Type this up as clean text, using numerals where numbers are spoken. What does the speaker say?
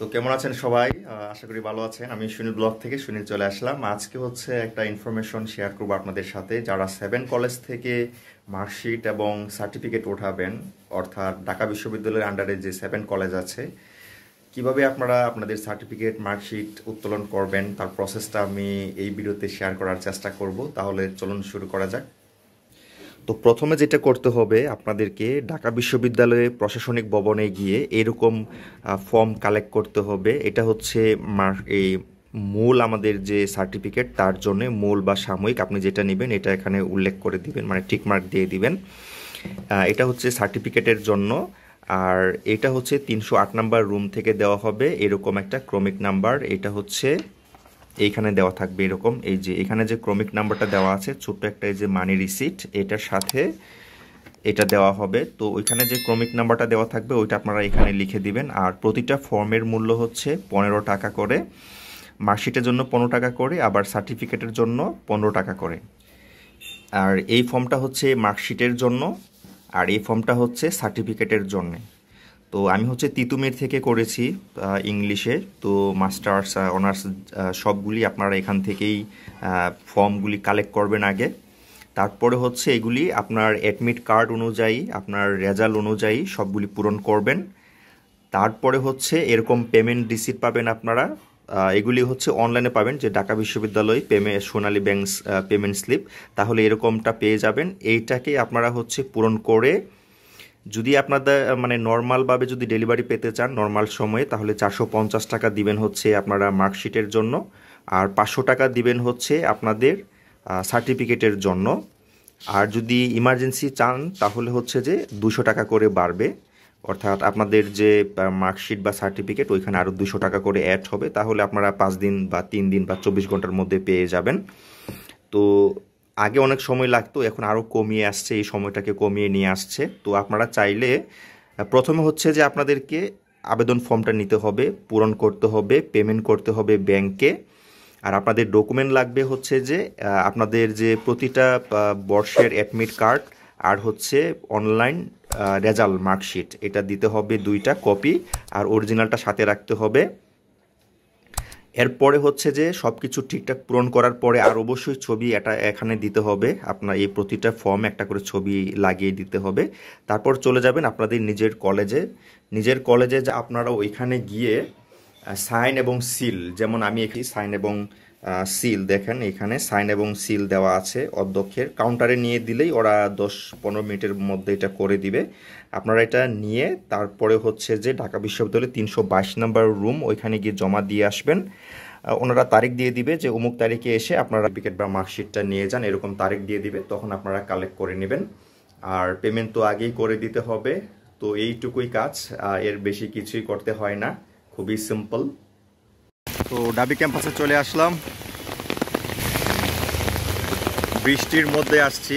তো কেমন আছেন সবাই? আশা করি ভালো আছেন। আমি সুনীল ব্লগ থেকে সুনীল চলে আসলাম। আজকে হচ্ছে একটা ইনফরমেশন শেয়ার করবো আপনাদের সাথে। যারা 7 কলেজ থেকে মার্কশিট এবং সার্টিফিকেট ওঠাবেন, অর্থাৎ ঢাকা বিশ্ববিদ্যালয়ের আন্ডারে যে 7 কলেজ আছে, কিভাবে আপনারা আপনাদের সার্টিফিকেট মার্কশিট উত্তোলন করবেন তার প্রসেসটা আমি এই ভিডিওতে শেয়ার করার চেষ্টা করব। তাহলে চলুন শুরু করা যাক। তো প্রথমে যেটা করতে হবে, আপনাদেরকে ঢাকা বিশ্ববিদ্যালয়ে প্রশাসনিক ভবনে গিয়ে এরকম ফর্ম কালেক্ট করতে হবে। এটা হচ্ছে এই মূল আমাদের যে সার্টিফিকেট তার জন্য মূল বা সাময়িক আপনি যেটা নেবেন এটা এখানে উল্লেখ করে দিবেন, মানে টিকমার্ক দিয়ে দিবেন। এটা হচ্ছে সার্টিফিকেটের জন্য। আর এটা হচ্ছে 308 নাম্বার রুম থেকে দেওয়া হবে এরকম একটা ক্রমিক নাম্বার। এটা হচ্ছে এইখানে দেওয়া থাকবে এরকম, এই যে এখানে যে ক্রমিক নাম্বারটা দেওয়া আছে ছোট্ট একটা, এই যে মানি রিসিট, এটার সাথে এটা দেওয়া হবে। তো ওইখানে যে ক্রমিক নাম্বারটা দেওয়া থাকবে ওইটা আপনারা এখানে লিখে দিবেন। আর প্রতিটা ফর্মের মূল্য হচ্ছে 15 টাকা করে। মার্কশিটের জন্য 15 টাকা করে, আবার সার্টিফিকেটের জন্য 15 টাকা করে। আর এই ফর্মটা হচ্ছে মার্কশিটের জন্য, আর এই ফর্মটা হচ্ছে সার্টিফিকেটের জন্যে। তো আমি হচ্ছে তিতুমির থেকে করেছি ইংলিশে। তো মাস্টার্স অনার্স সবগুলি আপনারা এখান থেকেই ফর্মগুলি কালেক্ট করবেন আগে। তারপরে হচ্ছে এগুলি আপনার অ্যাডমিট কার্ড অনুযায়ী, আপনার রেজাল্ট অনুযায়ী সবগুলি পূরণ করবেন। তারপরে হচ্ছে এরকম পেমেন্ট রিসিট পাবেন আপনারা। এগুলি হচ্ছে অনলাইনে পাবেন, যে ঢাকা বিশ্ববিদ্যালয় সোনালী ব্যাংক পেমেন্ট স্লিপ, তাহলে এরকমটা পেয়ে যাবেন। এইটাকে আপনারা হচ্ছে পূরণ করে, যদি আপনাদের মানে নর্মালভাবে যদি ডেলিভারি পেতে চান নর্মাল সময়ে, তাহলে 450 টাকা দিবেন হচ্ছে আপনারা মার্কশিটের জন্য, আর 500 টাকা দিবেন হচ্ছে আপনাদের সার্টিফিকেটের জন্য। আর যদি ইমার্জেন্সি চান তাহলে হচ্ছে যে 200 টাকা করে বাড়বে, অর্থাৎ আপনাদের যে মার্কশিট বা সার্টিফিকেট ওইখানে আরও 200 টাকা করে অ্যাড হবে। তাহলে আপনারা 5 দিন বা 3 দিন বা 24 ঘন্টার মধ্যে পেয়ে যাবেন। তো আগে অনেক সময় লাগতো, এখন আরও কমিয়ে আসছে, এই সময়টাকে কমিয়ে নিয়ে আসছে। তো আপনারা চাইলে প্রথমে হচ্ছে যে আপনাদেরকে আবেদন ফর্মটা নিতে হবে, পূরণ করতে হবে, পেমেন্ট করতে হবে ব্যাংকে। আর আপনাদের ডকুমেন্ট লাগবে হচ্ছে যে আপনাদের যে প্রতিটা বর্ষের অ্যাডমিট কার্ড, আর হচ্ছে অনলাইন রেজাল্ট মার্কশিট, এটা দিতে হবে 2টা কপি, আর অরিজিনালটা সাথে রাখতে হবে। এরপরে হচ্ছে যে সব কিছু ঠিকঠাক পূরণ করার পরে আর অবশ্যই ছবি এটা এখানে দিতে হবে। আপনার এই প্রতিটা ফর্মে একটা করে ছবি লাগিয়ে দিতে হবে। তারপর চলে যাবেন আপনাদের নিজের কলেজে যা আপনারা ওইখানে গিয়ে সাইন এবং সিল, যেমন আমি এখানে সাইন এবং সিল দেখেন, এখানে সাইন এবং সিল দেওয়া আছে অধ্যক্ষের। কাউন্টারে নিয়ে দিলেই ওরা 10-15 মিনিটের মধ্যে এটা করে দিবে। আপনারা এটা নিয়ে তারপরে হচ্ছে যে ঢাকা বিশ্ববিদ্যালয়ের 322 নম্বর রুম ওইখানে গিয়ে জমা দিয়ে আসবেন। ওনারা তারিখ দিয়ে দিবে যে অমুক তারিখে এসে আপনারা সার্টিফিকেট বা মার্কশিটটা নিয়ে যান, এরকম তারিখ দিয়ে দিবে, তখন আপনারা কালেক্ট করে নেবেন। আর পেমেন্ট তো আগেই করে দিতে হবে। তো এইটুকুই কাজ, এর বেশি কিছুই করতে হয় না, খুবই সিম্পল। তো ঢাবি ক্যাম্পাসে চলে আসলাম, বৃষ্টির মধ্যে আসছি।